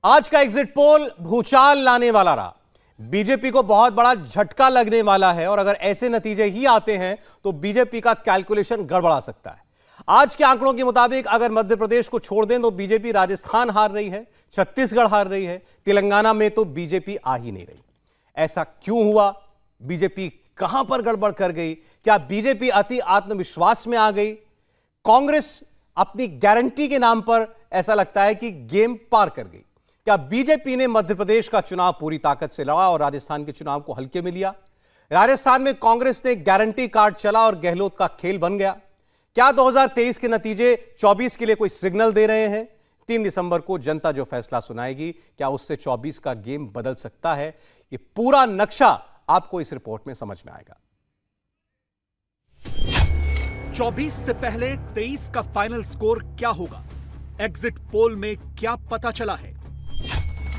आज का exit poll भूचाल लाने वाला रहा। बीजेपी को बहुत बड़ा झटका लगने वाला है और अगर ऐसे नतीजे ही आते हैं तो बीजेपी का कैलकुलेशन गड़बड़ा सकता है। आज के आंकड़ों के मुताबिक अगर मध्य प्रदेश को छोड़ दें तो बीजेपी राजस्थान हार रही है, छत्तीसगढ़ हार रही है, तेलंगाना में तो बीजेपी आ ही नहीं रही। ऐसा क्यों हुआ? बीजेपी कहां पर गड़बड़ कर गई? क्या बीजेपी अति आत्मविश्वास में आ गई? कांग्रेस अपनी गारंटी के नाम पर ऐसा लगता है कि गेम पार कर गई। क्या बीजेपी ने मध्य प्रदेश का चुनाव पूरी ताकत से लड़ा और राजस्थान के चुनाव को हल्के में लिया? राजस्थान में कांग्रेस ने गारंटी कार्ड चला और गहलोत का खेल बन गया। क्या 2023 के नतीजे 24 के लिए कोई सिग्नल दे रहे हैं? 3 दिसंबर को जनता जो फैसला सुनाएगी, क्या उससे 24 का गेम बदल सकता है? यह पूरा नक्शा आपको इस रिपोर्ट में समझ में आएगा। 24 से पहले 23 का फाइनल स्कोर क्या होगा? एग्जिट पोल में क्या पता चला है?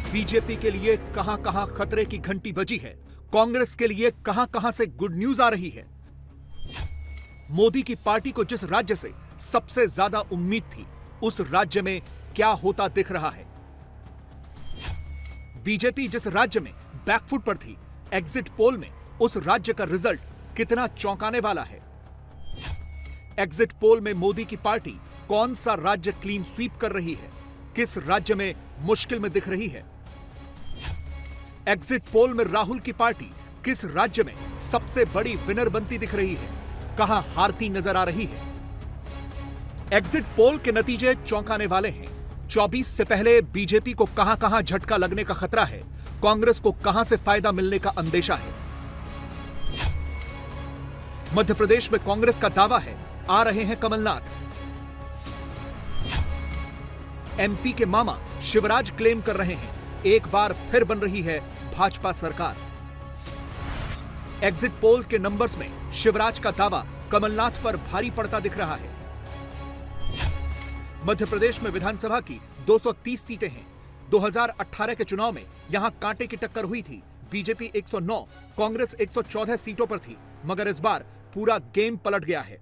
बीजेपी के लिए कहां कहां खतरे की घंटी बजी है? कांग्रेस के लिए कहां कहां से गुड न्यूज आ रही है? मोदी की पार्टी को जिस राज्य से सबसे ज्यादा उम्मीद थी, उस राज्य में क्या होता दिख रहा है? बीजेपी जिस राज्य में बैकफुट पर थी, एग्जिट पोल में उस राज्य का रिजल्ट कितना चौंकाने वाला है? एग्जिट पोल में मोदी की पार्टी कौन सा राज्य क्लीन स्वीप कर रही है? किस राज्य में मुश्किल में दिख रही है? एग्जिट पोल में राहुल की पार्टी किस राज्य में सबसे बड़ी विनर बनती दिख रही है? कहां हारती नजर आ रही है? एग्जिट पोल के नतीजे चौंकाने वाले हैं। 24 से पहले बीजेपी को कहां कहां झटका लगने का खतरा है, कांग्रेस को कहां से फायदा मिलने का अंदेशा है। मध्य प्रदेश में कांग्रेस का दावा है, आ रहे हैं कमलनाथ। एमपी के मामा शिवराज क्लेम कर रहे हैं, एक बार फिर बन रही है भाजपा सरकार। एग्जिट पोल के नंबर्स में शिवराज का दावा कमलनाथ पर भारी पड़ता दिख रहा है। मध्य प्रदेश में विधानसभा की 230 सीटें हैं। 2018 के चुनाव में यहां कांटे की टक्कर हुई थी। बीजेपी 109, कांग्रेस 114 सीटों पर थी, मगर इस बार पूरा गेम पलट गया है।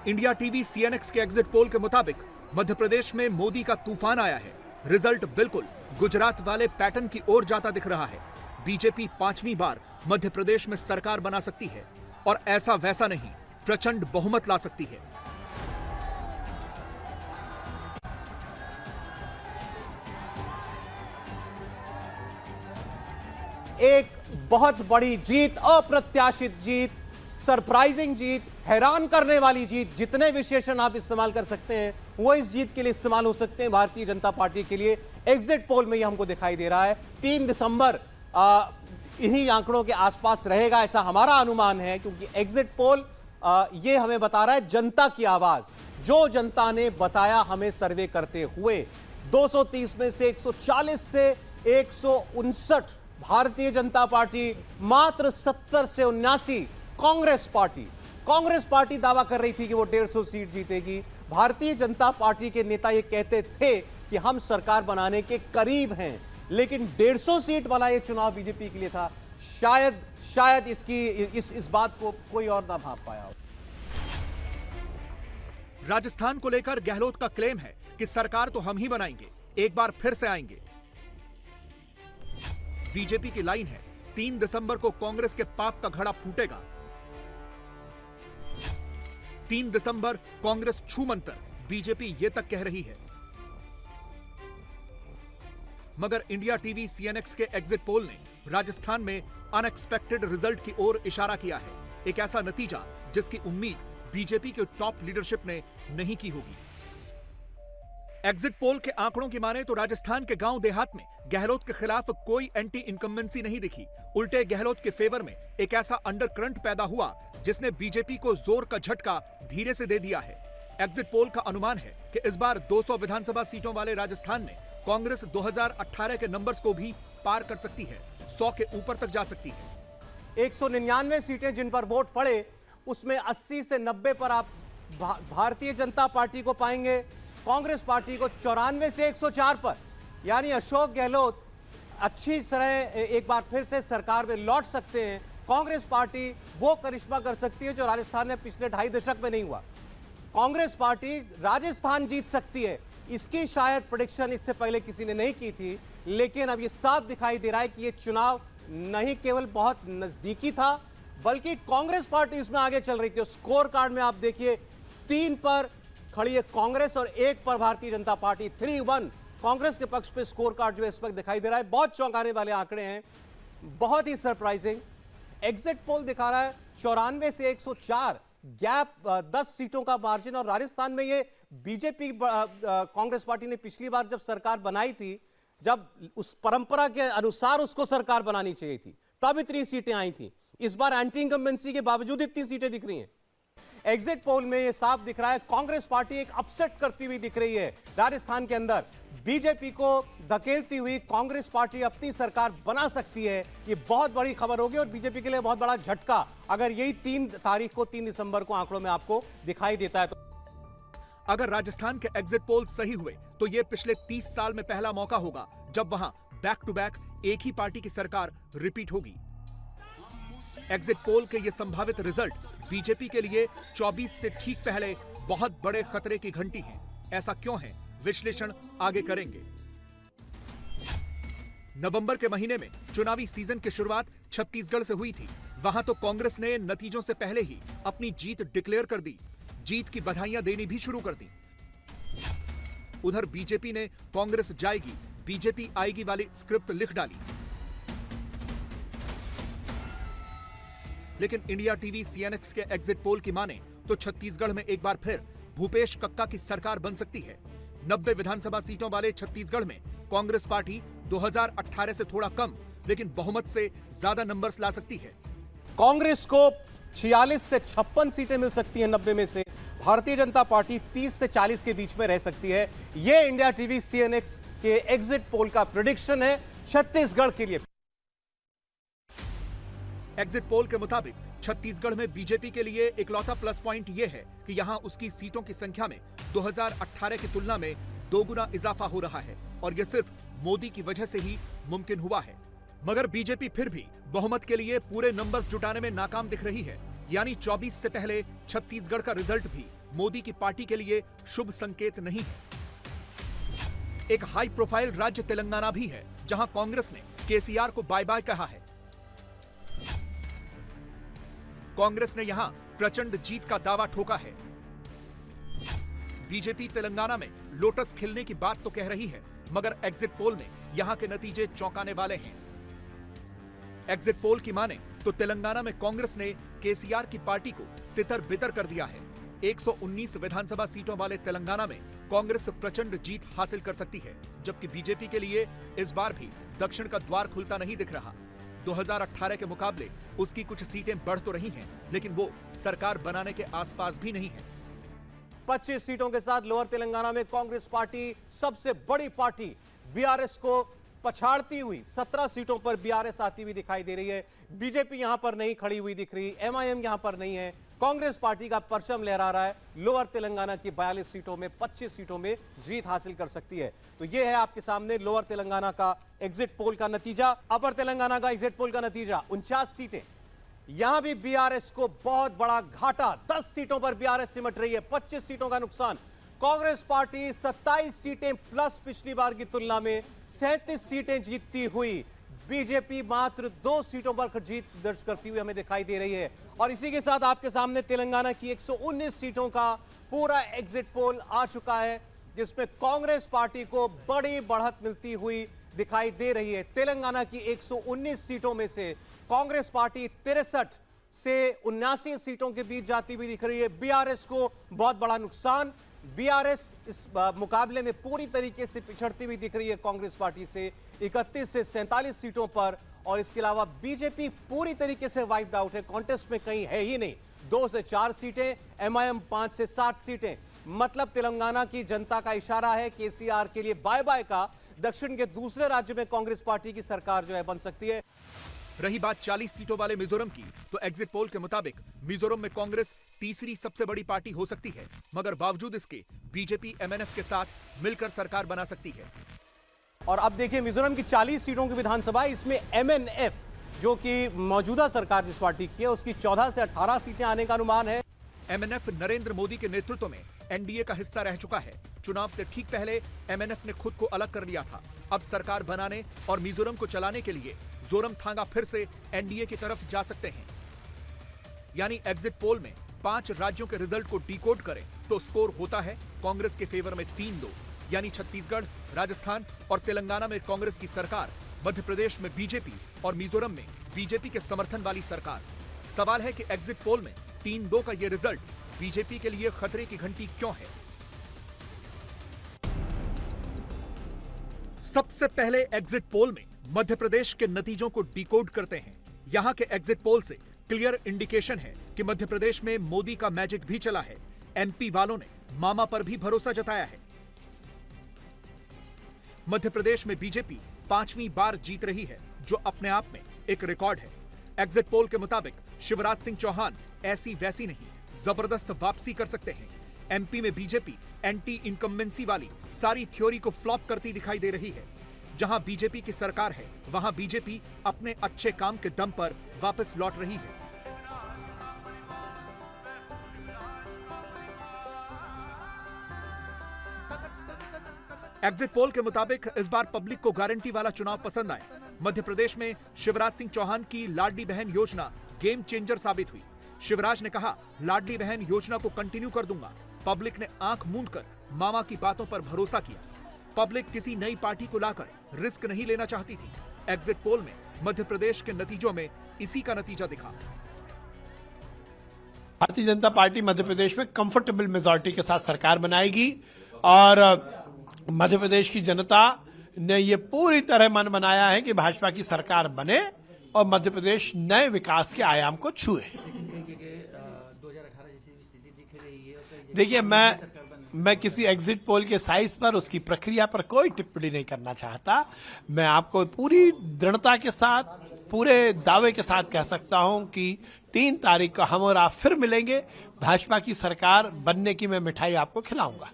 इंडिया टीवी सीएनएक्स के एग्जिट पोल के मुताबिक मध्य प्रदेश में मोदी का तूफान आया है। रिजल्ट बिल्कुल गुजरात वाले पैटर्न की ओर जाता दिख रहा है। बीजेपी 5वीं बार मध्य प्रदेश में सरकार बना सकती है और ऐसा वैसा नहीं, प्रचंड बहुमत ला सकती है। एक बहुत बड़ी जीत, अप्रत्याशित जीत, सरप्राइजिंग जीत, हैरान करने वाली जीत, जितने विशेषण आप इस्तेमाल कर सकते हैं वो इस जीत के लिए इस्तेमाल हो सकते हैं। भारतीय जनता पार्टी के लिए एग्जिट पोल में ये हमको दिखाई दे रहा है 3 दिसंबर इन्हीं आंकड़ों के आसपास रहेगा, ऐसा हमारा अनुमान है, क्योंकि एग्जिट पोल ये हमें बता रहा है जनता की आवाज, जो जनता ने बताया हमें सर्वे करते हुए। 230 में से 140 से 159 भारतीय जनता पार्टी, मात्र 70 से 79 कांग्रेस पार्टी दावा कर रही थी कि वो 150 सीट जीतेगी। भारतीय जनता पार्टी के नेता ये कहते थे कि हम सरकार बनाने के करीब हैं, लेकिन 150 सीट वाला ये चुनाव बीजेपी के लिए था। शायद इस बात को कोई और ना भाप पाया हो। राजस्थान को लेकर गहलोत का क्लेम है कि सरकार तो हम ही बनाएंगे, एक बार फिर से आएंगे। बीजेपी की लाइन है, 3 दिसंबर को कांग्रेस के पाप का घड़ा फूटेगा। 3 दिसंबर कांग्रेस छूमंतर, बीजेपी ये तक कह रही है। मगर इंडिया टीवी सीएनएक्स के एग्जिट पोल ने राजस्थान में अनएक्सपेक्टेड रिजल्ट की ओर इशारा किया है। एक ऐसा नतीजा जिसकी उम्मीद बीजेपी के टॉप लीडरशिप ने नहीं की होगी। एग्जिट पोल के आंकड़ों की माने तो राजस्थान के गांव देहात में गहलोत के खिलाफ कोई एंटी इनकम्बेंसी नहीं दिखी। उल्टे गहलोत के फेवर में एक ऐसा अंडरकरंट पैदा हुआ जिसने बीजेपी को जोर का झटका धीरे से दे दिया है। एग्जिट पोल का अनुमान है कि इस बार 200 विधानसभा सीटों वाले राजस्थान में कांग्रेस 2018 के नंबर्स को भी पार कर सकती है, 100 के ऊपर तक जा सकती है। 199 सीटें जिन पर वोट पड़े, उसमें 80 से 90 पर आप भारतीय जनता पार्टी को पाएंगे, कांग्रेस पार्टी को 94 से 104 पर। यानी अशोक गहलोत अच्छी तरह एक बार फिर से सरकार में लौट सकते हैं। कांग्रेस पार्टी वो करिश्मा कर सकती है जो राजस्थान में पिछले 2.5 दशक में नहीं हुआ। कांग्रेस पार्टी राजस्थान जीत सकती है। इसकी शायद प्रेडिक्शन इससे पहले किसी ने नहीं की थी, लेकिन अब ये साफ दिखाई दे रहा है कि ये चुनाव नहीं केवल बहुत नजदीकी था, बल्कि कांग्रेस पार्टी इसमें आगे चल रही थी। स्कोर कार्ड में आप देखिए 3 पर खड़ी है कांग्रेस और 1 पर भारतीय जनता पार्टी। 3-1 कांग्रेस के पक्ष पे स्कोर कार्ड जो है इस वक्त दिखाई दे रहा है। बहुत चौंकाने वाले आंकड़े हैं, बहुत ही सरप्राइजिंग। एग्जिट पोल दिखा रहा है 94 से 104 गैप, 10 सीटों का मार्जिन। और राजस्थान में ये बीजेपी कांग्रेस पार्टी ने पिछली बार जब सरकार बनाई थी, जब उस परंपरा के अनुसार उसको सरकार बनानी चाहिए थी, तब इतनी सीटें आई थी। इस बार एंटी इनकम्बेंसी के बावजूद इतनी सीटें दिख रही हैं। एग्जिट पोल में यह साफ दिख रहा है कांग्रेस पार्टी एक अपसेट करती हुई दिख रही है राजस्थान के अंदर। बीजेपी को धकेलती हुई कांग्रेस पार्टी अपनी सरकार बना सकती है। यह बहुत बड़ी खबर होगी और बीजेपी के लिए बहुत बड़ा झटका अगर यही 3 तारीख को 3 दिसंबर को आंकड़ों में आपको दिखाई देता है तो। अगर राजस्थान के एग्जिट पोल सही हुए तो यह पिछले 30 साल में पहला मौका होगा जब वहां बैक टू बैक एक ही पार्टी की सरकार रिपीट होगी। एग्जिट पोल के ये संभावित रिजल्ट बीजेपी के लिए 24 से ठीक पहले बहुत बड़े खतरे की घंटी है। ऐसा क्यों है, विश्लेषण आगे करेंगे। नवंबर के महीने में चुनावी सीजन की शुरुआत छत्तीसगढ़ से हुई थी। वहां तो कांग्रेस ने नतीजों से पहले ही अपनी जीत डिक्लेयर कर दी, जीत की बधाइयां देनी भी शुरू कर दी। उधर बीजेपी ने कांग्रेस जाएगी, बीजेपी आएगी वाली स्क्रिप्ट लिख डाली। लेकिन इंडिया टीवी सीएनएक्स के एग्जिट पोल की माने तो छत्तीसगढ़ में एक बार फिर भूपेश कक्का की सरकार बन सकती है। 90 विधानसभा सीटों वाले छत्तीसगढ़ में कांग्रेस पार्टी 2018 से थोड़ा कम लेकिन बहुमत से ज्यादा नंबर्स ला सकती है। कांग्रेस को 46 से 56 सीटें मिल सकती हैं 90 में से। भारतीय जनता पार्टी 30 से 40 के बीच में रह सकती है। यह इंडिया टीवी सीएनएक्स के एग्जिट पोल का प्रेडिक्शन है छत्तीसगढ़ के लिए। एग्जिट पोल के मुताबिक छत्तीसगढ़ में बीजेपी के लिए इकलौता प्लस पॉइंट यह है कि यहां उसकी सीटों की संख्या में 2018 की तुलना में 2 गुना इजाफा हो रहा है और यह सिर्फ मोदी की वजह से ही मुमकिन हुआ है। मगर बीजेपी फिर भी बहुमत के लिए पूरे नंबर्स जुटाने में नाकाम दिख रही है। यानी 24 से पहले छत्तीसगढ़ का रिजल्ट भी मोदी की पार्टी के लिए शुभ संकेत नहीं है। एक हाई प्रोफाइल राज्य तेलंगाना भी है जहां कांग्रेस ने केसीआर को बाय बाय कहा है। कांग्रेस ने यहां प्रचंड जीत का दावा ठोका है। बीजेपी तेलंगाना में लोटस खिलने की बात तो कह रही है, मगर एग्जिट पोल में यहां के नतीजे चौंकाने वाले हैं। एग्जिट पोल की माने तो तेलंगाना में कांग्रेस ने केसीआर की पार्टी को तितर बितर कर दिया है। 119 विधानसभा सीटों वाले तेलंगाना में कांग्रेस प्रचंड जीत हासिल कर सकती है, जबकि बीजेपी के लिए इस बार भी दक्षिण का द्वार खुलता नहीं दिख रहा। 2018 के मुकाबले उसकी कुछ सीटें बढ़ तो रही हैं, लेकिन वो सरकार बनाने के आसपास भी नहीं है। 25 सीटों के साथ लोअर तेलंगाना में कांग्रेस पार्टी सबसे बड़ी पार्टी बीआरएस को पछाड़ती हुई 17 सीटों पर बीआरएस आती हुई दिखाई दे रही है। बीजेपी यहां पर नहीं खड़ी हुई दिख रही, एमआईएम यहां पर नहीं है। कांग्रेस पार्टी का परचम लहरा रहा है। लोअर तेलंगाना की 42 सीटों में 25 सीटों में जीत हासिल कर सकती है। तो यह है आपके सामने लोअर तेलंगाना का एग्जिट पोल का नतीजा। अपर तेलंगाना का एग्जिट पोल का नतीजा 49 सीटें। यहां भी बीआरएस को बहुत बड़ा घाटा, 10 सीटों पर बीआरएस सिमट रही है, 25 सीटों का नुकसान। कांग्रेस पार्टी 27 सीटें प्लस पिछली बार की तुलना में 37 सीटें जीतती हुई, बीजेपी मात्र 2 सीटों पर जीत दर्ज करती हुई हमें दिखाई दे रही है। और इसी के साथ आपके सामने तेलंगाना की 119 सीटों का पूरा एग्जिट पोल आ चुका है, जिसमें कांग्रेस पार्टी को बड़ी बढ़त मिलती हुई दिखाई दे रही है। तेलंगाना की 119 सीटों में से कांग्रेस पार्टी 63 से 79 सीटों के बीच जाती हुई दिख रही है। बीआरएस को बहुत बड़ा नुकसान। बीआरएस इस मुकाबले में पूरी तरीके से पिछड़ती हुई दिख रही है कांग्रेस पार्टी से 31 से 47 सीटों पर। और इसके अलावा बीजेपी पूरी तरीके से वाइप्ड आउट है, कॉन्टेस्ट में कहीं है ही नहीं। 2 से 4 सीटें, एमआईएम 5 से 7 सीटें। मतलब तेलंगाना की जनता का इशारा है केसीआर के लिए बाय बाय का। दक्षिण के दूसरे राज्य में कांग्रेस पार्टी की सरकार जो है बन सकती है। रही बात 40 सीटों वाले मिजोरम की, तो एग्जिट पोल के मुताबिक मिजोरम में कांग्रेस तीसरी सबसे बड़ी पार्टी हो सकती है, मगर बावजूद इसके बीजेपी एमएनएफ के साथ मिलकर सरकार बना सकती है। और अब देखिए मिजोरम की 40 सीटों की विधानसभा, इसमें एमएनएफ जो कि मौजूदा सरकार जिस पार्टी की है उसकी 14 से 18 सीटें आने का अनुमान है। एमएनएफ नरेंद्र मोदी के नेतृत्व में एनडीए का हिस्सा रह चुका है। चुनाव से ठीक पहले एमएनएफ ने खुद को अलग कर लिया था। अब सरकार बनाने और मिजोरम को चलाने के लिए जोरमथांगा फिर से एनडीए की तरफ जा सकते हैं। यानी एग्जिट पोल में 5 राज्यों के रिजल्ट को डिकोड करें तो स्कोर होता है कांग्रेस के फेवर में 3-2, यानी छत्तीसगढ़, राजस्थान और तेलंगाना में कांग्रेस की सरकार, मध्य प्रदेश में बीजेपी और मिजोरम में बीजेपी के समर्थन वाली सरकार। सवाल है कि एग्जिट पोल में 3-2 का यह रिजल्ट बीजेपी के लिए खतरे की घंटी क्यों है? सबसे पहले एग्जिट पोल में मध्य प्रदेश के नतीजों को डिकोड करते हैं। यहां के एग्जिट पोल से क्लियर इंडिकेशन है कि मध्य प्रदेश में मोदी का मैजिक भी चला है। एमपी वालों ने मामा पर भी भरोसा जताया है। मध्य प्रदेश में बीजेपी 5वीं बार जीत रही है, जो अपने आप में एक रिकॉर्ड है। एग्जिट पोल के मुताबिक शिवराज सिंह चौहान ऐसी वैसी नहीं, जबरदस्त वापसी कर सकते हैं। एमपी में बीजेपी एंटी इनकम्बेंसी वाली सारी थ्योरी को फ्लॉप करती दिखाई दे रही है। जहां बीजेपी की सरकार है, वहां बीजेपी अपने अच्छे काम के दम पर वापस लौट रही है। एग्जिट पोल के मुताबिक इस बार पब्लिक को गारंटी वाला चुनाव पसंद आया। मध्य प्रदेश में शिवराज सिंह चौहान की लाडली बहन योजना गेम चेंजर साबित हुई। शिवराज ने कहा, लाडली बहन योजना को कंटिन्यू कर दूंगा। पब्लिक ने आंख मूंदकर मामा की बातों पर भरोसा किया। पब्लिक किसी नई पार्टी को लाकर रिस्क नहीं लेना चाहती थी। एग्जिट पोल में मध्य प्रदेश के नतीजों में इसी का नतीजा दिखा। भारतीय जनता पार्टी मध्य प्रदेश में कंफर्टेबल मेजॉरिटी के साथ सरकार बनाएगी और मध्य प्रदेश की जनता ने ये पूरी तरह मन बनाया है कि भाजपा की सरकार बने और मध्य प्रदेश नए विकास के आयाम को छुए। देखिए, मैं किसी एग्जिट पोल के साइज पर, उसकी प्रक्रिया पर कोई टिप्पणी नहीं करना चाहता। मैं आपको पूरी दृढ़ता के साथ, पूरे दावे के साथ कह सकता हूं कि 3 तारीख को हम और आप फिर मिलेंगे। भाजपा की सरकार बनने की मैं मिठाई आपको खिलाऊंगा।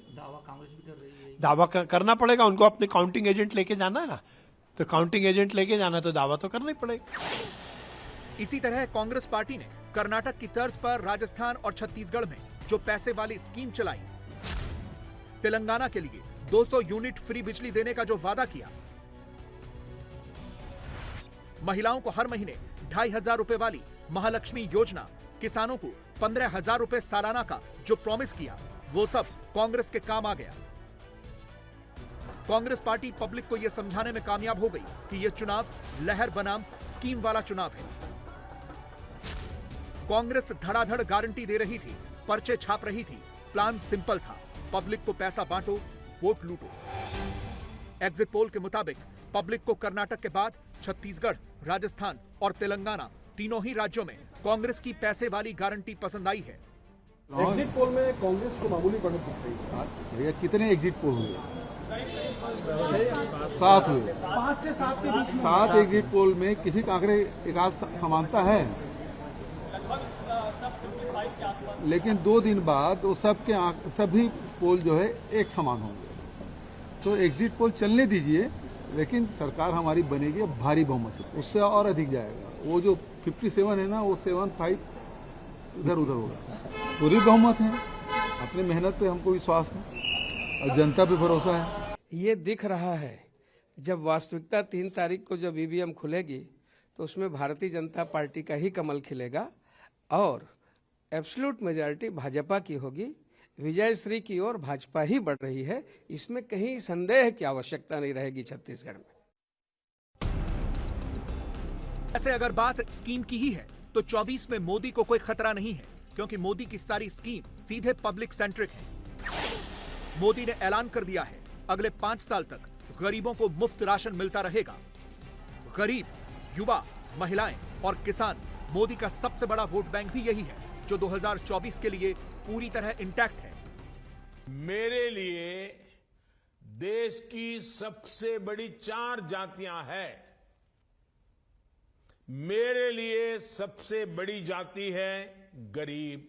दावा करना पड़ेगा, उनको अपने काउंटिंग एजेंट लेके जाना है ना, तो काउंटिंग एजेंट लेके जाना तो दावा तो करना ही पड़ेगा। इसी तरह कांग्रेस पार्टी ने कर्नाटक की तर्ज पर राजस्थान और छत्तीसगढ़ में जो पैसे वाली स्कीम चलाई, तेलंगाना के लिए 200 यूनिट फ्री बिजली देने का जो वादा किया, महिलाओं को हर महीने 2,500 रुपए वाली महालक्ष्मी योजना, किसानों को 15,000 रुपए सालाना का जो प्रॉमिस किया, वो सब कांग्रेस के काम आ गया। कांग्रेस पार्टी पब्लिक को यह समझाने में कामयाब हो गई कि यह चुनाव लहर बनाम स्कीम वाला चुनाव है। कांग्रेस धड़ाधड़ गारंटी दे रही थी, पर्चे छाप रही थी, प्लान सिंपल था, पब्लिक को पैसा बांटो, वोट लूटो। एग्जिट पोल के मुताबिक पब्लिक को कर्नाटक के बाद छत्तीसगढ़, राजस्थान और तेलंगाना तीनों ही राज्यों में कांग्रेस की पैसे वाली गारंटी पसंद आई है। एग्जिट पोल में कांग्रेस को मामूली बढ़त दिख रही है। भैया कितने एग्जिट पोल हुए? 7 हुए। 5 से 7 के बीच में 7 एग्जिट पोल में किसी का आंकड़े एक आध समानता है, लेकिन 2 दिन बाद वो सभी पोल जो है एक समान होंगे। तो एग्जिट पोल चलने दीजिए, लेकिन सरकार हमारी बनेगी भारी बहुमत से, उससे और अधिक जाएगा। वो जो 57 है ना, वो 75 इधर उधर होगा। पूरी बहुमत है, अपनी मेहनत पे हमको विश्वास है और जनता पे भरोसा है। ये दिख रहा है, जब वास्तविकता 3 तारीख को जब ईवीएम खुलेगी तो उसमें भारतीय जनता पार्टी का ही कमल खिलेगा और एब्सोल्यूट मेजॉरिटी भाजपा की होगी। विजय श्री की ओर भाजपा ही बढ़ रही है, इसमें कहीं संदेह की आवश्यकता नहीं रहेगी छत्तीसगढ़ में। ऐसे अगर बात स्कीम की ही है तो 24 में मोदी को कोई खतरा नहीं है, क्योंकि मोदी की सारी स्कीम सीधे पब्लिक सेंट्रिक है। मोदी ने ऐलान कर दिया है, अगले 5 साल तक गरीबों को मुफ्त राशन मिलता रहेगा। गरीब, युवा, महिलाएं और किसान, मोदी का सबसे बड़ा वोट बैंक भी यही है, जो 2024 के लिए पूरी तरह इंटैक्ट है। मेरे लिए देश की सबसे बड़ी 4 जातियां हैं। मेरे लिए सबसे बड़ी जाति है गरीब,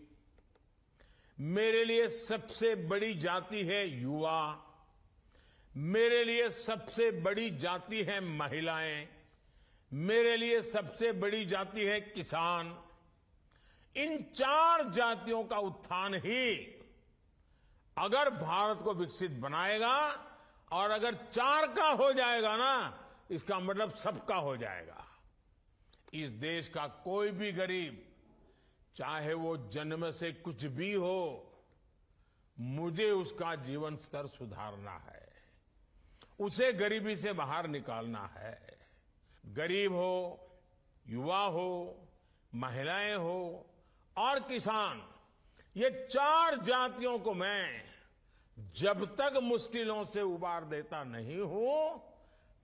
मेरे लिए सबसे बड़ी जाति है युवा, मेरे लिए सबसे बड़ी जाति है महिलाएं, मेरे लिए सबसे बड़ी जाति है किसान। इन 4 जातियों का उत्थान ही अगर भारत को विकसित बनाएगा, और अगर 4 का हो जाएगा ना, इसका मतलब सबका हो जाएगा। इस देश का कोई भी गरीब, चाहे वो जन्म से कुछ भी हो, मुझे उसका जीवन स्तर सुधारना है, उसे गरीबी से बाहर निकालना है। गरीब हो, युवा हो, महिलाएं हो और किसान, ये 4 जातियों को मैं जब तक मुश्किलों से उबार देता नहीं हूं,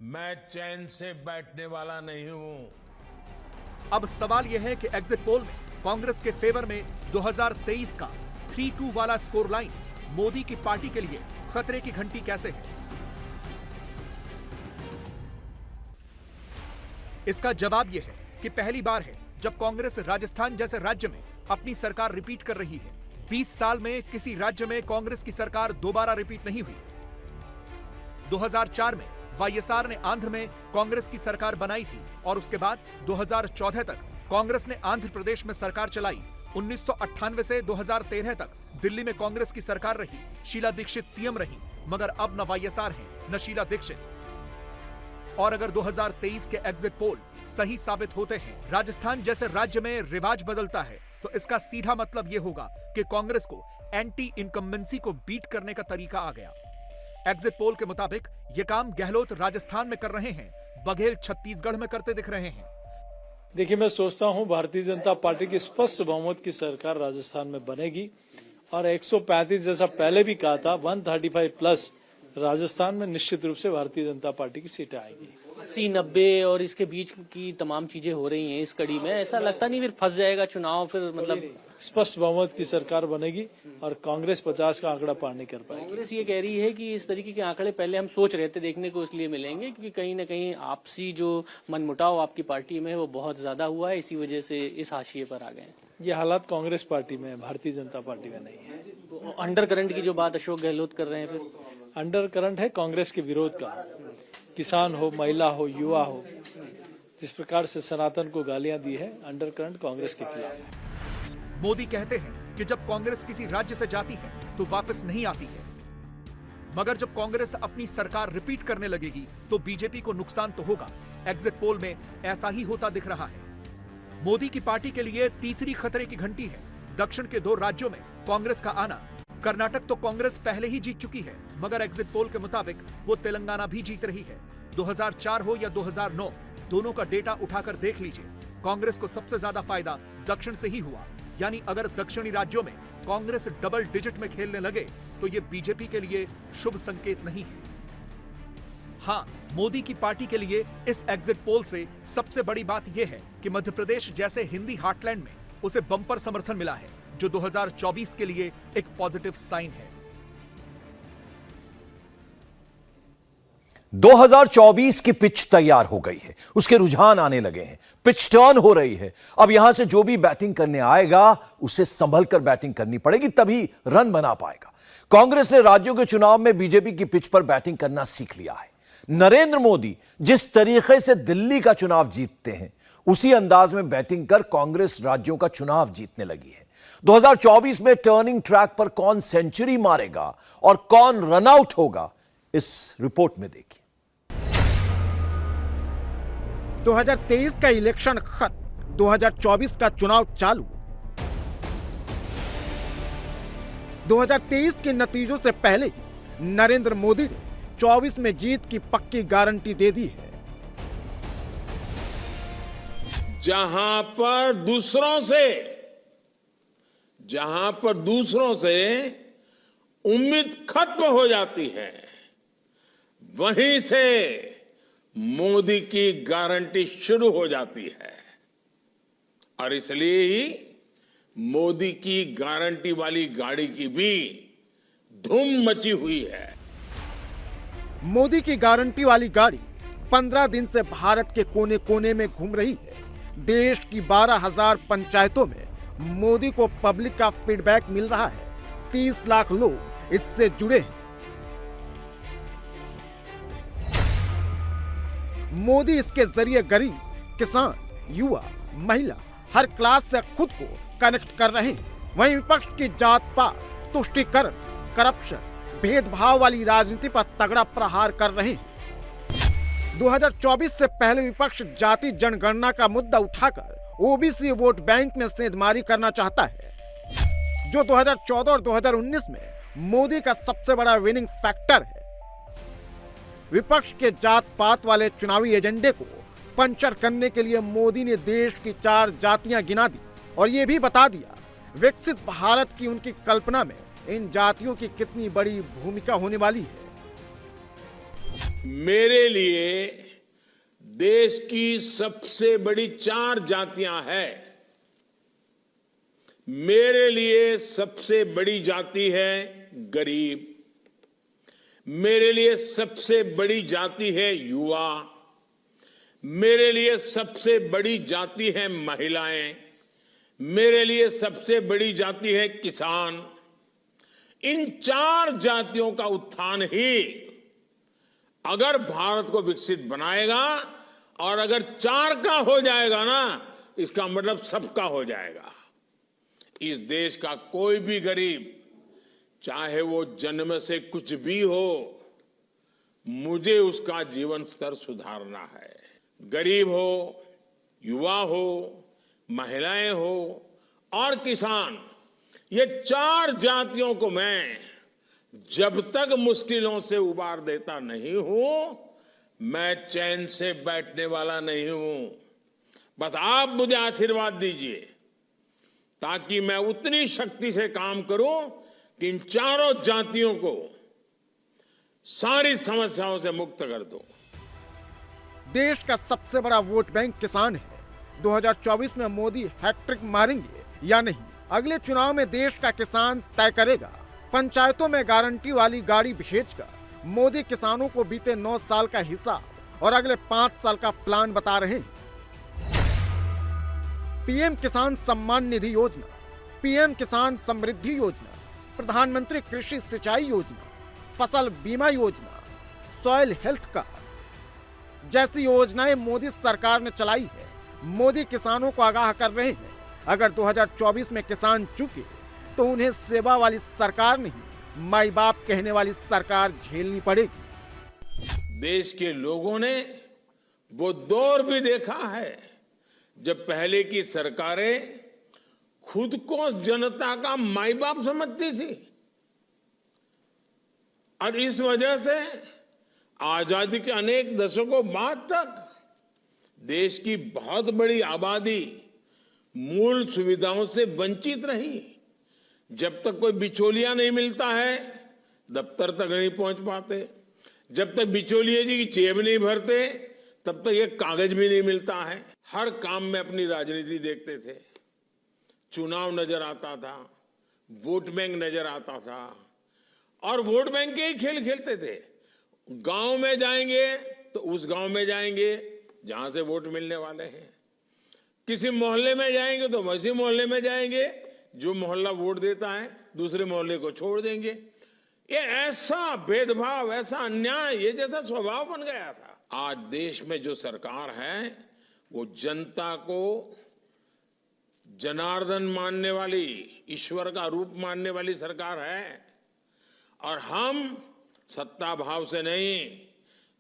मैं चैन से बैठने वाला नहीं हूं। अब सवाल यह है कि एग्जिट पोल में कांग्रेस के फेवर में 2023 का 3-2 वाला स्कोर लाइन मोदी की पार्टी के लिए खतरे की घंटी कैसे है? इसका जवाब यह है कि पहली बार है जब कांग्रेस राजस्थान जैसे राज्य में अपनी सरकार रिपीट कर रही है। 20 साल में किसी राज्य में कांग्रेस की सरकार दोबारा रिपीट नहीं हुई। 2004 में वाईएसआर ने आंध्र में कांग्रेस की सरकार बनाई थी और उसके बाद 2014 तक कांग्रेस ने आंध्र प्रदेश में सरकार चलाई। 1998 से 2013 तक दिल्ली में कांग्रेस की सरकार रही। शीला दीक्षित सीएम रही, मगर अब न वाईएसआर है न शीला दीक्षित। और अगर 2023 के एग्जिट पोल सही साबित होते हैं, राजस्थान जैसे राज्य में रिवाज बदलता है, तो इसका सीधा मतलब यह होगा कि कांग्रेस को एंटी इनकम्बेंसी को बीट करने का तरीका आ गया। एग्जिट पोल के मुताबिक यह काम गहलोत राजस्थान में कर रहे हैं, बघेल छत्तीसगढ़ में करते दिख रहे हैं। देखिए, मैं सोचता हूं भारतीय जनता पार्टी की स्पष्ट बहुमत की सरकार राजस्थान में बनेगी और 135 जैसा पहले भी कहा था, 135 प्लस राजस्थान में निश्चित रूप से भारतीय जनता पार्टी की सीटें आएगी। 80-90 और इसके बीच की तमाम चीजें हो रही हैं इस कड़ी में, ऐसा लगता नहीं फिर फंस जाएगा चुनाव? फिर मतलब स्पष्ट बहुमत की सरकार बनेगी और कांग्रेस 50 का आंकड़ा पार नहीं कर पाएगी। कांग्रेस ये कह रही है कि इस तरीके के आंकड़े पहले हम सोच रहे थे, देखने को इसलिए मिलेंगे क्योंकि कहीं न कहीं आपसी जो मनमुटाव आपकी पार्टी में है वो बहुत ज्यादा हुआ है, इसी वजह से इस हाशिए पर आ गए। ये हालात कांग्रेस पार्टी में है, भारतीय जनता पार्टी में नहीं है। तो अंडर करंट की जो बात अशोक गहलोत कर रहे हैं, फिर अंडर करंट है कांग्रेस के विरोध का। किसान हो, महिला हो, युवा हो, जिस प्रकार से सनातन को गालियां दी है, अंडर करंट कांग्रेस के खिलाफ है। मोदी कहते हैं कि जब कांग्रेस किसी राज्य से जाती है तो वापस नहीं आती है, मगर जब कांग्रेस अपनी सरकार रिपीट करने लगेगी तो बीजेपी को नुकसान तो होगा। एग्जिट पोल में ऐसा ही होता दिख रहा है। मोदी की पार्टी के लिए तीसरी खतरे की घंटी है दक्षिण के 2 राज्यों में कांग्रेस का आना। कर्नाटक तो कांग्रेस पहले ही जीत चुकी है, मगर एग्जिट पोल के मुताबिक वो तेलंगाना भी जीत रही है। 2004 हो या 2009, दोनों का डेटा उठाकर देख लीजिए, कांग्रेस को सबसे ज्यादा फायदा दक्षिण से ही हुआ। यानी अगर दक्षिणी राज्यों में कांग्रेस डबल डिजिट में खेलने लगे तो ये बीजेपी के लिए शुभ संकेत नहीं है। हाँ, मोदी की पार्टी के लिए इस एग्जिट पोल से सबसे बड़ी बात यह है कि मध्य प्रदेश जैसे हिंदी हार्टलैंड में उसे बम्पर समर्थन मिला है, जो 2024 के लिए एक पॉजिटिव साइन है। 2024 की पिच तैयार हो गई है, उसके रुझान आने लगे हैं, पिच टर्न हो रही है। अब यहां से जो भी बैटिंग करने आएगा उसे संभल कर बैटिंग करनी पड़ेगी, तभी रन बना पाएगा। कांग्रेस ने राज्यों के चुनाव में बीजेपी की पिच पर बैटिंग करना सीख लिया है। नरेंद्र मोदी जिस तरीके से दिल्ली का चुनाव जीतते हैं, उसी अंदाज में बैटिंग कर कांग्रेस राज्यों का चुनाव जीतने लगी है। 2024 में टर्निंग ट्रैक पर कौन सेंचुरी मारेगा और कौन रन आउट होगा, इस रिपोर्ट में देखिए। 2023 का इलेक्शन खत्म, 2024 का चुनाव चालू। 2023 के नतीजों से पहले नरेंद्र मोदी ने 24 में जीत की पक्की गारंटी दे दी है। जहां पर दूसरों से उम्मीद खत्म हो जाती है, वहीं से मोदी की गारंटी शुरू हो जाती है। और इसलिए ही मोदी की गारंटी वाली गाड़ी की भी धूम मची हुई है। मोदी की गारंटी वाली गाड़ी 15 दिन से भारत के कोने कोने में घूम रही है। देश की 12,000 पंचायतों में मोदी को पब्लिक का फीडबैक मिल रहा है। 30 लाख लोग इससे जुड़े हैं। मोदी इसके जरिए गरीब, किसान, युवा, महिला हर क्लास से खुद को कनेक्ट कर रहे हैं। वहीं विपक्ष की जात पात, तुष्टीकरण, करप्शन, भेदभाव वाली राजनीति पर तगड़ा प्रहार कर रहे हैं। 2024 से पहले विपक्ष जाति जनगणना का मुद्दा उठाकर ओबीसी वोट बैंक में सेंधमारी करना चाहता है, जो 2014 और 2019 में मोदी का सबसे बड़ा विनिंग फैक्टर है। विपक्ष के जात पात वाले चुनावी एजेंडे को पंचर करने के लिए मोदी ने देश की 4 जातियां गिना दी और ये भी बता दिया विकसित भारत की उनकी कल्पना में इन जातियों की कितनी बड़ी भूमिका होने वाली है। मेरे लिए देश की सबसे बड़ी 4 जातियां हैं। मेरे लिए सबसे बड़ी जाति है गरीब, मेरे लिए सबसे बड़ी जाति है युवा, मेरे लिए सबसे बड़ी जाति है महिलाएं, मेरे लिए सबसे बड़ी जाति है किसान। इन 4 जातियों का उत्थान ही अगर भारत को विकसित बनाएगा, और अगर 4 का हो जाएगा ना, इसका मतलब सबका हो जाएगा। इस देश का कोई भी गरीब, चाहे वो जन्म से कुछ भी हो, मुझे उसका जीवन स्तर सुधारना है। गरीब हो, युवा हो, महिलाएं हो और किसान, ये 4 जातियों को मैं जब तक मुश्किलों से उबार देता नहीं हूं, मैं चैन से बैठने वाला नहीं हूं। बस आप मुझे आशीर्वाद दीजिए ताकि मैं उतनी शक्ति से काम करूं कि इन 4 जातियों को सारी समस्याओं से मुक्त कर दूं। देश का सबसे बड़ा वोट बैंक किसान है। 2024 में मोदी हैट्रिक मारेंगे या नहीं, अगले चुनाव में देश का किसान तय करेगा। पंचायतों में गारंटी वाली गाड़ी भेजकर मोदी किसानों को बीते 9 साल का हिसाब और अगले 5 साल का प्लान बता रहे हैं। पीएम किसान सम्मान निधि योजना, पीएम किसान समृद्धि योजना, प्रधानमंत्री कृषि सिंचाई योजना, फसल बीमा योजना, सॉइल हेल्थ कार्ड जैसी योजनाएं मोदी सरकार ने चलाई है। मोदी किसानों को आगाह कर रहे हैं, अगर 2024 में किसान चूके तो उन्हें सेवा वाली सरकार नहीं, माई बाप कहने वाली सरकार झेलनी पड़ेगी। देश के लोगों ने वो दौर भी देखा है जब पहले की सरकारें खुद को जनता का माई बाप समझती थी, और इस वजह से आजादी के अनेक दशकों बाद तक देश की बहुत बड़ी आबादी मूल सुविधाओं से वंचित रही। जब तक कोई बिचौलिया नहीं मिलता है, दफ्तर तक नहीं पहुंच पाते। जब तक बिचौलिए जी की जेब नहीं भरते, तब तक ये कागज भी नहीं मिलता है। हर काम में अपनी राजनीति देखते थे। चुनाव नजर आता था, वोट बैंक नजर आता था, और वोट बैंक के ही खेल खेलते थे। गांव में जाएंगे तो उस गांव में जाएंगे जहां से वोट मिलने वाले हैं, किसी मोहल्ले में जाएंगे तो वैसे मोहल्ले में जाएंगे जो मोहल्ला वोट देता है, दूसरे मोहल्ले को छोड़ देंगे। ये ऐसा भेदभाव, ऐसा अन्याय, ये जैसा स्वभाव बन गया था। आज देश में जो सरकार है वो जनता को जनार्दन मानने वाली, ईश्वर का रूप मानने वाली सरकार है, और हम सत्ता भाव से नहीं,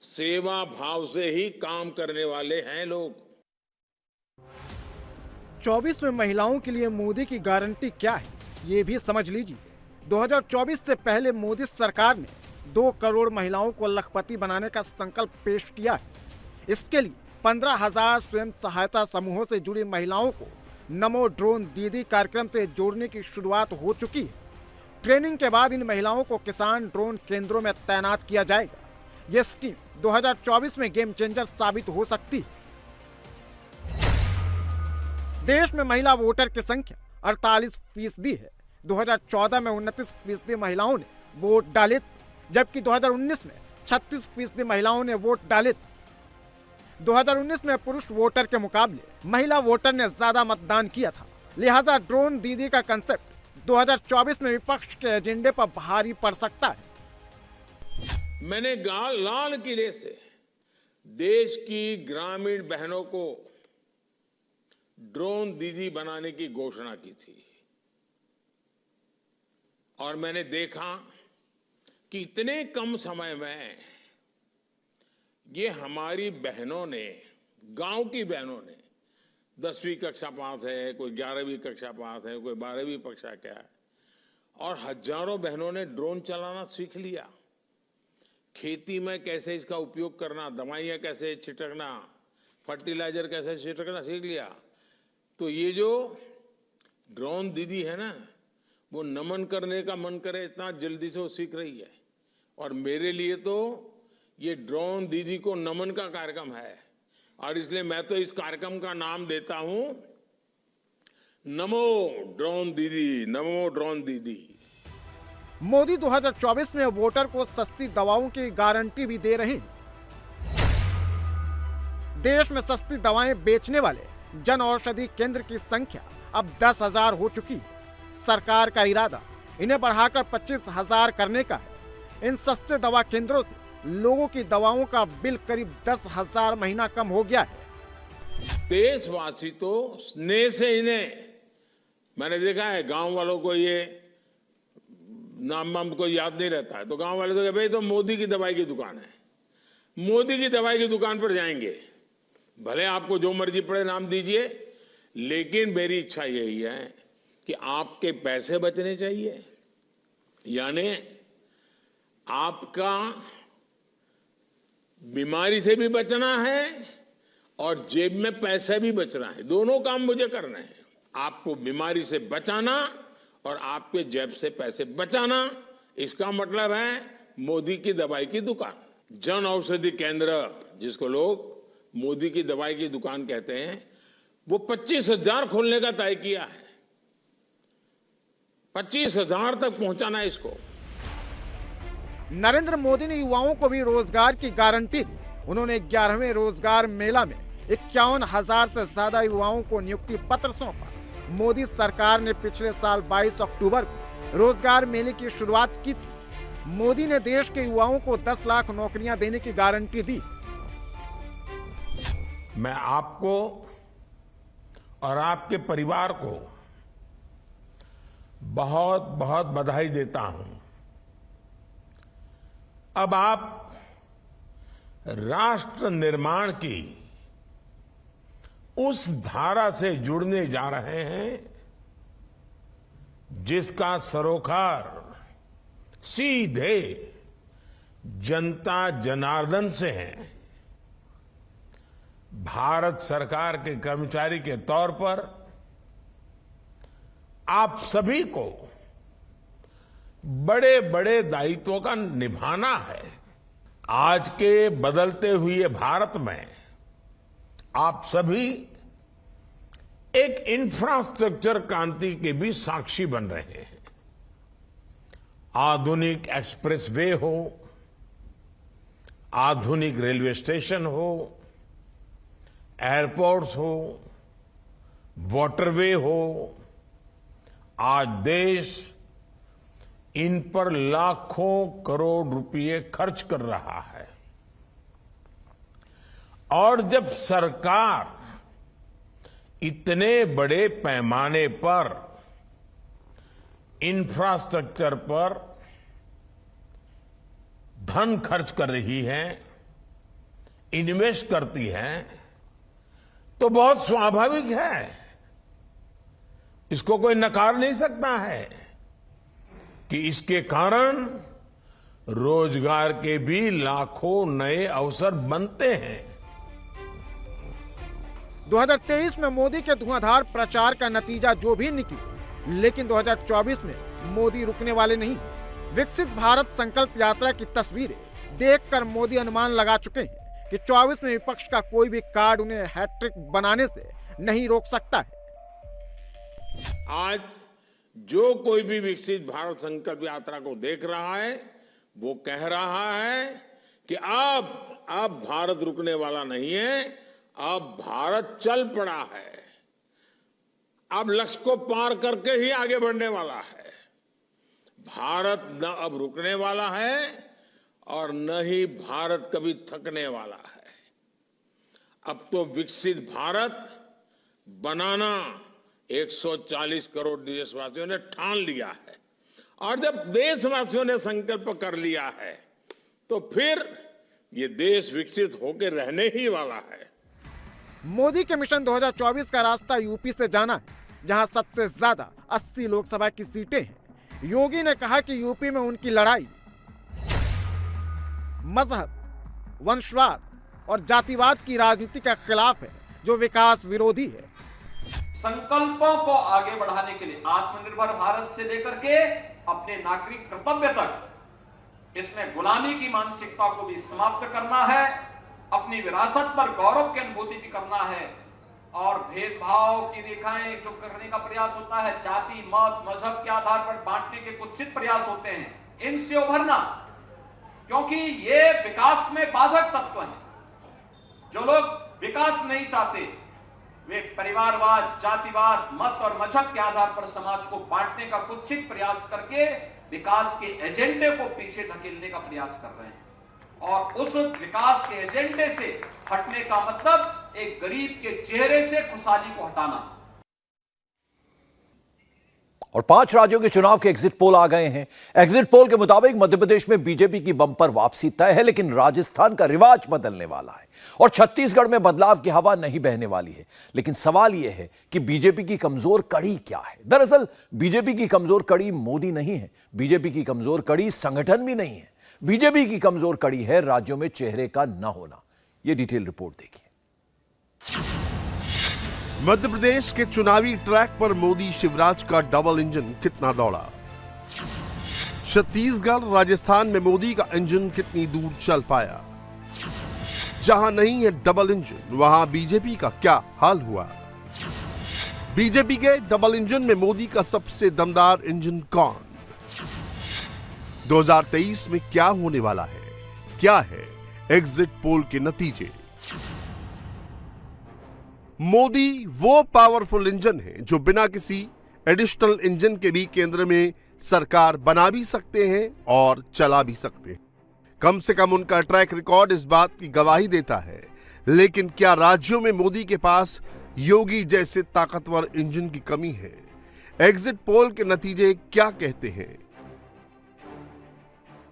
सेवा भाव से ही काम करने वाले हैं लोग। 24 में महिलाओं के लिए मोदी की गारंटी क्या है, ये भी समझ लीजिए। 2024 से पहले मोदी सरकार ने 2 करोड़ महिलाओं को लखपति बनाने का संकल्प पेश किया है। इसके लिए 15,000 स्वयं सहायता समूहों से जुड़ी महिलाओं को नमो ड्रोन दीदी कार्यक्रम से जोड़ने की शुरुआत हो चुकी है। ट्रेनिंग के बाद इन महिलाओं को किसान ड्रोन केंद्रों में तैनात किया जाएगा। यह स्कीम 2024 में गेम चेंजर साबित हो सकती है। देश में महिला वोटर की संख्या 48% है। 2014 में 29% महिलाओं ने वोट डाले, जबकि 2019 में 36% महिलाओं ने वोट डाले। 2019 में पुरुष वोटर के मुकाबले महिला वोटर ने ज्यादा मतदान किया था। लिहाजा ड्रोन दीदी का कंसेप्ट 2024 में विपक्ष के एजेंडे पर भारी पड़ सकता है। मैंने लाल किले से देश की ग्रामीण बहनों को ड्रोन दीदी बनाने की घोषणा की थी और मैंने देखा कि इतने कम समय में ये हमारी बहनों ने, गांव की बहनों ने, 10वीं कक्षा पास है, कोई 11वीं कक्षा पास है, कोई 12वीं कक्षा क्या है, और हजारों बहनों ने ड्रोन चलाना सीख लिया। खेती में कैसे इसका उपयोग करना, दवाइयाँ कैसे छिड़कना, फर्टिलाइजर कैसे छिड़कना सीख लिया। तो ये जो ड्रोन दीदी है ना, वो नमन करने का मन करे इतना जल्दी से वो सीख रही है। और मेरे लिए तो ये ड्रोन दीदी को नमन का कार्यक्रम है, और इसलिए मैं तो इस कार्यक्रम का नाम देता हूं नमो ड्रोन दीदी, नमो ड्रोन दीदी। मोदी 2024 में वोटर को सस्ती दवाओं की गारंटी भी दे रहे हैं। देश में सस्ती दवाएं बेचने वाले जन औषधि केंद्र की संख्या अब 10,000 हो चुकी है। सरकार का इरादा इन्हें बढ़ाकर 25,000 करने का है। इन सस्ते दवा केंद्रों से लोगों की दवाओं का बिल करीब 10,000 महीना कम हो गया है। देशवासी तो स्नेह से इन्हें, मैंने देखा है गांव वालों को ये नाम को याद नहीं रहता है, तो गांव वाले तो कहते भाई तो मोदी की दवाई की दुकान है, मोदी की दवाई की दुकान पर जाएंगे, भले आपको जो मर्जी पड़े नाम दीजिए, लेकिन मेरी इच्छा यही है कि आपके पैसे बचने चाहिए, यानी आपका बीमारी से भी बचना है और जेब में पैसे भी बचना है। दोनों काम मुझे करने हैं, आपको बीमारी से बचाना और आपके जेब से पैसे बचाना। इसका मतलब है मोदी की दवाई की दुकान। जन औषधि केंद्र, जिसको लोग मोदी की दवाई की दुकान कहते हैं, वो 25,000 खोलने का तय किया है। 25,000 तक पहुंचाना है इसको। नरेंद्र मोदी ने युवाओं को भी रोजगार की गारंटी दी। उन्होंने 11वें रोजगार मेला में 51,000 से ज्यादा युवाओं को नियुक्ति पत्र सौंपा। मोदी सरकार ने पिछले साल 22 अक्टूबर को रोजगार मेले की शुरुआत की थी। मोदी ने देश के युवाओं को 10 लाख नौकरियां देने की गारंटी दी। मैं आपको और आपके परिवार को बहुत बहुत बधाई देता हूं। अब आप राष्ट्र निर्माण की उस धारा से जुड़ने जा रहे हैं जिसका सरोकार सीधे जनता जनार्दन से है। भारत सरकार के कर्मचारी के तौर पर आप सभी को बड़े बड़े दायित्वों का निभाना है। आज के बदलते हुए भारत में आप सभी एक इंफ्रास्ट्रक्चर क्रांति के भी साक्षी बन रहे हैं। आधुनिक एक्सप्रेसवे हो, आधुनिक रेलवे स्टेशन हो, एयरपोर्ट्स हो, वाटरवे हो, आज देश इन पर लाखों करोड़ रुपए खर्च कर रहा है। और जब सरकार इतने बड़े पैमाने पर इंफ्रास्ट्रक्चर पर धन खर्च कर रही है, इन्वेस्ट करती है, तो बहुत स्वाभाविक है, इसको कोई नकार नहीं सकता है कि इसके कारण रोजगार के भी लाखों नए अवसर बनते हैं। 2023 में मोदी के धुआंधार प्रचार का नतीजा जो भी निकले, लेकिन 2024 में मोदी रुकने वाले नहीं। विकसित भारत संकल्प यात्रा की तस्वीरें देखकर मोदी अनुमान लगा चुके हैं कि 24 में विपक्ष का कोई भी कार्ड उन्हें हैट्रिक बनाने से नहीं रोक सकता है। आज जो कोई भी विकसित भारत संकल्प यात्रा को देख रहा है, वो कह रहा है कि अब भारत रुकने वाला नहीं है, अब भारत चल पड़ा है, अब लक्ष्य को पार करके ही आगे बढ़ने वाला है। भारत न अब रुकने वाला है और न ही भारत कभी थकने वाला है। अब तो विकसित भारत बनाना 140 करोड़ देशवासियों ने ठान लिया है। और जब देशवासियों ने संकल्प कर लिया है तो फिर ये देश विकसित होकर रहने ही वाला है। मोदी के मिशन 2024 का रास्ता यूपी से जाना है, जहां सबसे ज्यादा 80 लोकसभा की सीटें हैं। योगी ने कहा कि यूपी में उनकी लड़ाई मजहब, वंशवाद और जातिवाद की राजनीति के खिलाफ है, जो विकास विरोधी है। संकल्पों को आगे बढ़ाने के लिए आत्मनिर्भर भारत से लेकर के अपने नागरिक कर्तव्य तक इसमें गुलामी की मानसिकता को भी समाप्त करना है, अपनी विरासत पर गौरव की अनुभूति भी करना है और भेदभाव की रेखाएं जो करने का प्रयास होता है, जाति मत मजहब के आधार पर बांटने के कुत्सित प्रयास होते हैं, इनसे उभरना, क्योंकि ये विकास में बाधक तत्व हैं। जो लोग विकास नहीं चाहते वे परिवारवाद, जातिवाद, मत और मजहब के आधार पर समाज को बांटने का कुत्सित प्रयास करके विकास के एजेंडे को पीछे धकेलने का प्रयास कर रहे हैं। और उस विकास के एजेंडे से हटने का मतलब एक गरीब के चेहरे से खुशहाली को हटाना। और 5 राज्यों के चुनाव के एग्जिट पोल आ गए हैं। एग्जिट पोल के मुताबिक मध्य प्रदेश में बीजेपी की बंपर वापसी तय है, लेकिन राजस्थान का रिवाज बदलने वाला है और छत्तीसगढ़ में बदलाव की हवा नहीं बहने वाली है। लेकिन सवाल यह है कि बीजेपी की कमजोर कड़ी क्या है। दरअसल बीजेपी की कमजोर कड़ी मोदी नहीं है, बीजेपी की कमजोर कड़ी संगठन भी नहीं है। बीजेपी की कमजोर कड़ी है राज्यों में चेहरे का न होना। यह डिटेल रिपोर्ट देखिए। मध्य प्रदेश के चुनावी ट्रैक पर मोदी शिवराज का डबल इंजन कितना दौड़ा। छत्तीसगढ़ राजस्थान में मोदी का इंजन कितनी दूर चल पाया। जहां नहीं है डबल इंजन वहां बीजेपी का क्या हाल हुआ। बीजेपी के डबल इंजन में मोदी का सबसे दमदार इंजन कौन। 2023 में क्या होने वाला है, क्या है एग्जिट पोल के नतीजे। मोदी वो पावरफुल इंजन है जो बिना किसी एडिशनल इंजन के भी केंद्र में सरकार बना भी सकते हैं और चला भी सकते हैं। कम से कम उनका ट्रैक रिकॉर्ड इस बात की गवाही देता है। लेकिन क्या राज्यों में मोदी के पास योगी जैसे ताकतवर इंजन की कमी है। एग्जिट पोल के नतीजे क्या कहते हैं।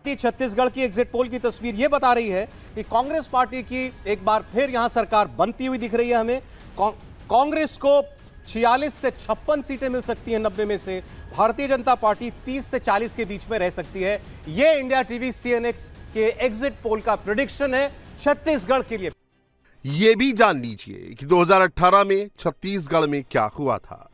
छत्तीसगढ़ की एग्जिट पोल की तस्वीर यह बता रही है कि कांग्रेस पार्टी की एक बार फिर यहां सरकार बनती हुई दिख रही है। हमें कांग्रेस को 46 से 56 सीटें मिल सकती हैं 90 में से। भारतीय जनता पार्टी 30 से 40 के बीच में रह सकती है। यह इंडिया टीवी CNX के एग्जिट पोल का प्रेडिक्शन है छत्तीसगढ़ के लिए। यह भी जान लीजिए कि 2018 में छत्तीसगढ़ में क्या हुआ था।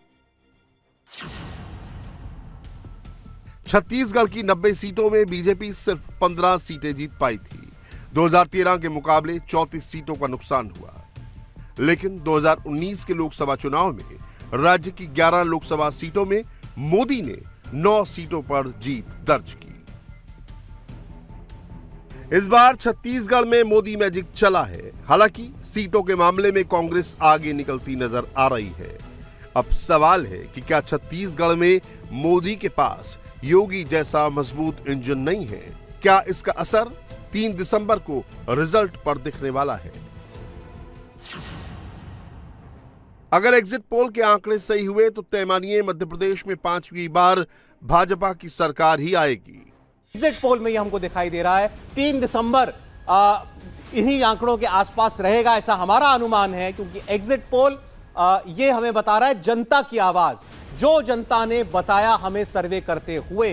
छत्तीसगढ़ की 90 सीटों में बीजेपी सिर्फ 15 सीटें जीत पाई थी। 2013 के मुकाबले 34 सीटों का नुकसान हुआ। लेकिन 2019 के लोकसभा चुनाव में राज्य की 11 लोकसभा सीटों में मोदी ने 9 सीटों पर जीत दर्ज की। इस बार छत्तीसगढ़ में मोदी मैजिक चला है। हालांकि सीटों के मामले में कांग्रेस आगे निकलती नजर आ रही है। अब सवाल है कि क्या छत्तीसगढ़ में मोदी के पास योगी जैसा मजबूत इंजन नहीं है। क्या इसका असर 3 दिसंबर को रिजल्ट पर दिखने वाला है। अगर एग्जिट पोल के आंकड़े सही हुए तो तय मानिए मध्य प्रदेश में 5वीं बार भाजपा की सरकार ही आएगी। एग्जिट पोल में यह हमको दिखाई दे रहा है 3 दिसंबर इन्हीं आंकड़ों के आसपास रहेगा, ऐसा हमारा अनुमान है। क्योंकि एग्जिट पोल ये हमें बता रहा है जनता की आवाज, जो जनता ने बताया हमें सर्वे करते हुए।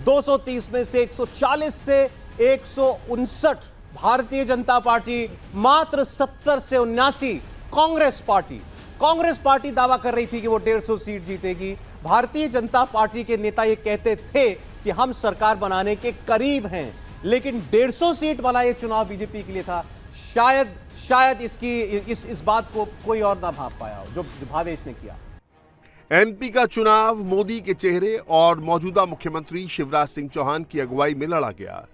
230 में से 140 से 159 भारतीय जनता पार्टी, मात्र 70 से 79 कांग्रेस पार्टी दावा कर रही थी कि वो 150 सीट जीतेगी। भारतीय जनता पार्टी के नेता ये कहते थे कि हम सरकार बनाने के करीब हैं, लेकिन 150 सीट वाला ये चुनाव बीजेपी के लिए था। शायद इस बात को कोई और ना भाप पाया हो जो भावेश ने किया। एमपी का चुनाव मोदी के चेहरे और मौजूदा मुख्यमंत्री शिवराज सिंह चौहान की अगुवाई में लड़ा गया।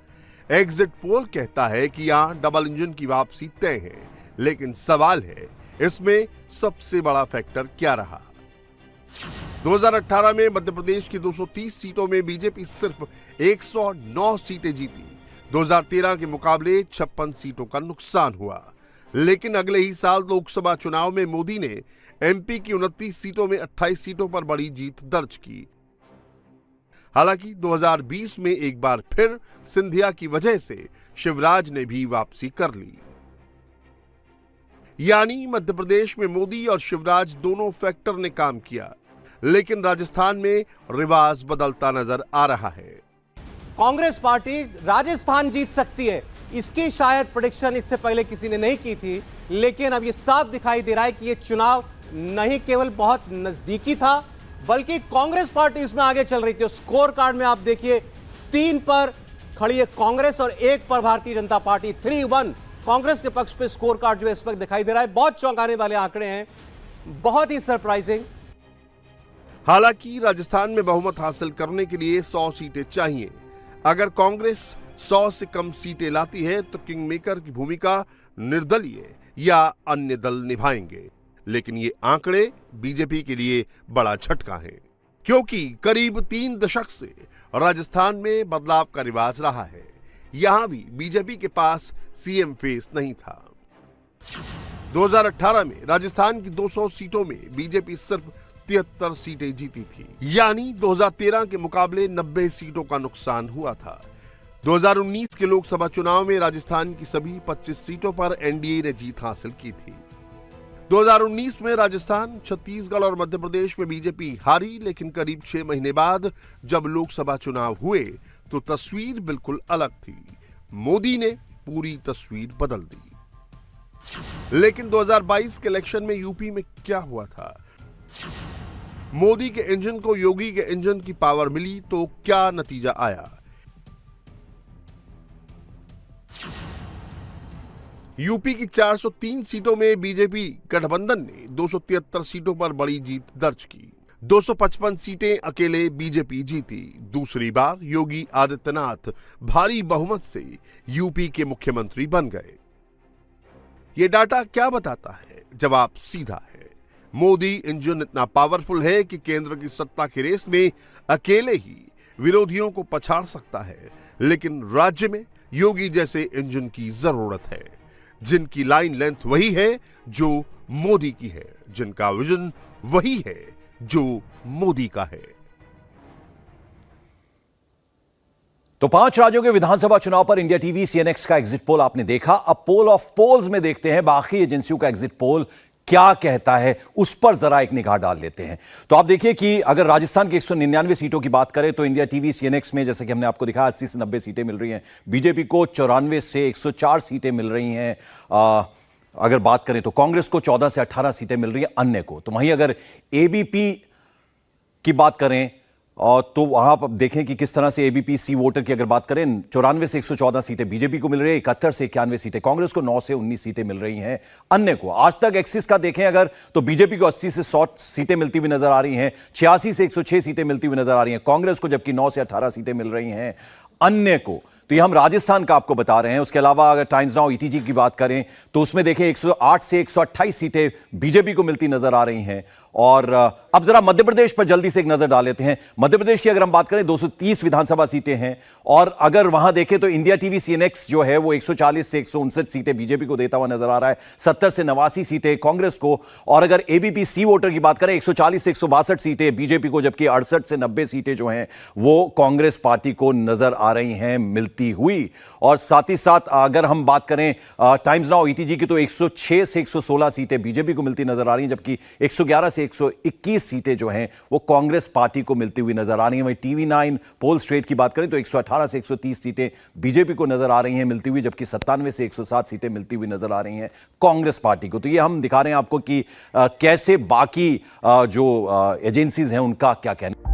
एग्जिट पोल कहता है कि यहां डबल इंजन की वापसी तय है। लेकिन सवाल है इसमें सबसे बड़ा फैक्टर क्या रहा। 2018 में मध्य प्रदेश की 230 सीटों में बीजेपी सिर्फ 109 सीटें जीती। 2013 के मुकाबले 56 सीटों का नुकसान हुआ। लेकिन अगले ही साल लोकसभा चुनाव में मोदी ने एमपी की 29 सीटों में 28 सीटों पर बड़ी जीत दर्ज की। हालांकि 2020 में एक बार फिर सिंधिया की वजह से शिवराज ने भी वापसी कर ली। यानी मध्य प्रदेश में मोदी और शिवराज दोनों फैक्टर ने काम किया, लेकिन राजस्थान में रिवाज बदलता नजर आ रहा है। कांग्रेस पार्टी राजस्थान जीत सकती है, इसकी शायद प्रेडिक्शन इससे पहले किसी ने नहीं की थी, लेकिन अब यह साफ दिखाई दे रहा है कि यह चुनाव नहीं केवल बहुत नजदीकी था, बल्कि कांग्रेस पार्टी इसमें आगे चल रही थी। स्कोर कार्ड में आप देखिए 3 पर खड़ी है कांग्रेस और 1 पर भारतीय जनता पार्टी। 3-1 कांग्रेस के पक्ष पे स्कोर कार्ड जो है इस वक्त दिखाई दे रहा है। बहुत चौंकाने वाले आंकड़े हैं, बहुत ही सरप्राइजिंग। हालांकि राजस्थान में बहुमत हासिल करने के लिए 100 सीटें चाहिए। अगर कांग्रेस 100 से कम सीटें लाती है तो किंग मेकर की भूमिका निर्दलीय या अन्य दल निभाएंगे। लेकिन ये आंकड़े बीजेपी के लिए बड़ा झटका है, क्योंकि करीब 3 दशक से राजस्थान में बदलाव का रिवाज रहा है। यहां भी बीजेपी के पास सीएम फेस नहीं था। 2018 में राजस्थान की 200 सीटों में बीजेपी सिर्फ 73 सीटें जीती थी, यानी 2013 के मुकाबले 90 सीटों का नुकसान हुआ था। 2019 के लोकसभा चुनाव में राजस्थान की सभी 25 सीटों पर एनडीए ने जीत हासिल की थी। 2019 में राजस्थान, छत्तीसगढ़ और मध्य प्रदेश में बीजेपी हारी, लेकिन करीब 6 महीने बाद जब लोकसभा चुनाव हुए तो तस्वीर बिल्कुल अलग थी। मोदी ने पूरी तस्वीर बदल दी। लेकिन 2022 के इलेक्शन में यूपी में क्या हुआ था? मोदी के इंजन को योगी के इंजन की पावर मिली तो क्या नतीजा आया? यूपी की 403 सीटों में बीजेपी गठबंधन ने 273 सीटों पर बड़ी जीत दर्ज की। 255 सीटें अकेले बीजेपी जीती। दूसरी बार योगी आदित्यनाथ भारी बहुमत से यूपी के मुख्यमंत्री बन गए। ये डाटा क्या बताता है? जवाब सीधा है। मोदी इंजन इतना पावरफुल है कि केंद्र की सत्ता की रेस में अकेले ही विरोधियों को पछाड़ सकता है। लेकिन राज्य में योगी जैसे इंजन की जरूरत है, जिनकी लाइन लेंथ वही है जो मोदी की है, जिनका विजन वही है जो मोदी का है। तो 5 राज्यों के विधानसभा चुनाव पर इंडिया टीवी सीएनएक्स का एग्जिट पोल आपने देखा। अब पोल ऑफ पोल्स में देखते हैं बाकी एजेंसियों का एग्जिट पोल क्या कहता है, उस पर जरा एक निगाह डाल लेते हैं। तो आप देखिए कि अगर राजस्थान की 199 सीटों की बात करें तो इंडिया टीवी सीएनएक्स में, जैसे कि हमने आपको दिखाया, 80 से 90 सीटें मिल रही हैं। बीजेपी को 94 से 104 सीटें मिल रही हैं। अगर बात करें तो कांग्रेस को 14 से 18 सीटें मिल रही है अन्य को। तो वहीं अगर एबीपी की बात करें और तो वहां पर देखें कि किस तरह से एबीपी सी वोटर की अगर बात करें, 94 से 114 सीटें बीजेपी को मिल रही है, 71 से 91 सीटें कांग्रेस को, 9 से 19 सीटें मिल रही हैं अन्य को। आज तक एक्सिस का देखें अगर तो बीजेपी को 80 से 100 सीटें मिलती हुई नजर आ रही हैं, 86 से 106 सीटें मिलती हुई नजर आ रही हैं कांग्रेस को, जबकि 9 से 18 सीटें मिल रही हैं अन्य को। तो ये हम राजस्थान का आपको बता रहे हैं। उसके अलावा अगर टाइम्स नाउ ईटीजी की बात करें तो उसमें देखें 108 से 128 सीटें बीजेपी को मिलती नजर आ रही हैं। और अब जरा मध्य प्रदेश पर जल्दी से एक नजर डाल लेते हैं। मध्य प्रदेश की अगर हम बात करें 230 विधानसभा सीटें हैं और अगर वहां देखें तो इंडिया टीवी सीएनएक्स जो है वो 140 से 159 सीटें बीजेपी को देता हुआ नजर आ रहा है, 70 से 89 सीटें कांग्रेस को। और अगर एबीपी सी वोटर की बात करें 140 से 162 सीटें बीजेपी को, जबकि 68 से 90 सीटें जो हैं वो कांग्रेस पार्टी को नजर आ रही हैं मिलती हुई। और साथ ही साथ अगर हम बात करें टाइम्स नाउ ईटीजी की तो 106 से 116 सीटें बीजेपी को मिलती नजर आ रही हैं, जबकि 111 से 121 सीटें जो हैं वो कांग्रेस पार्टी को मिलती हुई नजर आ रही हैं। वहीं टीवी 9 पोल स्ट्रेट की बात करें तो 118 से 130 सीटें बीजेपी को नजर आ रही हैं मिलती हुई, जबकि 97 से 107 सीटें मिलती हुई नजर आ रही हैं कांग्रेस पार्टी को। तो ये हम दिखा रहे हैं आपको कि कैसे बाकी जो एजेंसीज हैं उनका क्या कहना।